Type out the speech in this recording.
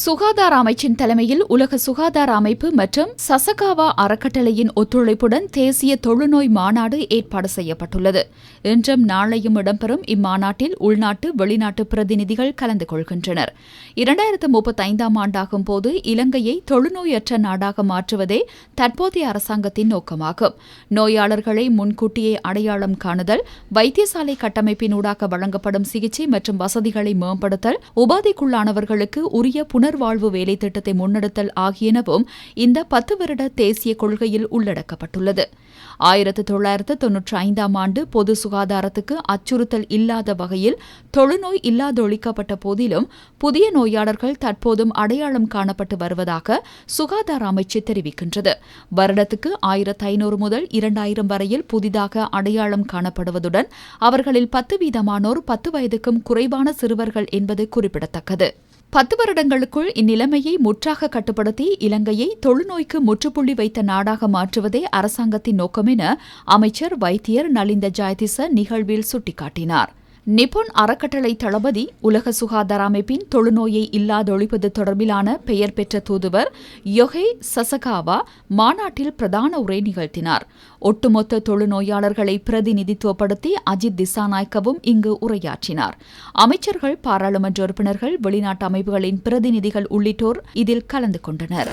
சுகாதார அமைச்சின் தலைமையில் உலக சுகாதார அமைப்பு மற்றும் சசகாவா அறக்கட்டளையின் ஒத்துழைப்புடன் தேசிய தொழுநோய் மாநாடு ஏற்பாடு செய்யப்பட்டுள்ளது. இன்றும் நாளையும் இடம்பெறும் இம்மாநாட்டில் உள்நாட்டு வெளிநாட்டு பிரதிநிதிகள் கலந்து கொள்கின்றனர். 2035 ஆண்டாகும் போது இலங்கையை தொழுநோயற்ற நாடாக மாற்றுவதே தற்போதைய அரசாங்கத்தின் நோக்கமாகும். நோயாளர்களை முன்கூட்டியே அடையாளம் காணுதல், வைத்தியசாலை கட்டமைப்பினூடாக வழங்கப்படும் சிகிச்சை மற்றும் வசதிகளை மேம்படுத்தல், உபாதைக்குள்ளானவர்களுக்கு உரிய புனர்வாழ்வு வேலை திட்டத்தை முன்னெடுத்தல் ஆகியனவும் இந்த 10 வருட தேசிய கொள்கையில் உள்ளடக்கப்பட்டுள்ளது. 1995 ஆண்டு பொது சுகாதாரத்துக்கு அச்சுறுத்தல் இல்லாத வகையில் தொழுநோய் இல்லாதொழிக்கப்பட்ட போதிலும் புதிய நோயாளர்கள் தற்போதும் அடையாளம் காணப்பட்டு வருவதாக சுகாதார அமைச்சு தெரிவிக்கின்றது. வருடத்துக்கு 1500 முதல் 2000 வரையில் புதிதாக அடையாளம் காணப்படுவதுடன் அவர்களில் 10% 10 வயதுக்கும் குறைவான சிறுவர்கள் என்பது குறிப்பிடத்தக்கது. 10 வருடங்களுக்குள் இந்நிலைமையை முற்றாக கட்டுப்படுத்தி இலங்கையை தொழுநோய்க்கு முற்றுப்புள்ளி வைத்த நாடாக மாற்றுவதே அரசாங்கத்தின் நோக்கம் என அமைச்சர் வைத்தியர் நலிந்த ஜாயதிச நிகழ்வில் சுட்டிக்காட்டினார். நிபுண் அறக்கட்டளை தளபதி உலக சுகாதார அமைப்பின் தொழுநோயை இல்லாதொழிப்பது தொடர்பிலான பெயர் பெற்ற தூதுவர் யொஹே சசகாவா மாநாட்டில் பிரதான உரை நிகழ்த்தினார். ஒட்டுமொத்த தொழுநோயாளர்களை பிரதிநிதித்துவப்படுத்தி அஜித் திசாநாயக்கவும் இங்கு உரையாற்றினார். அமைச்சர்கள், பாராளுமன்ற உறுப்பினர்கள், வெளிநாட்டு அமைப்புகளின் பிரதிநிதிகள் உள்ளிட்டோர் இதில் கலந்து கொண்டனர்.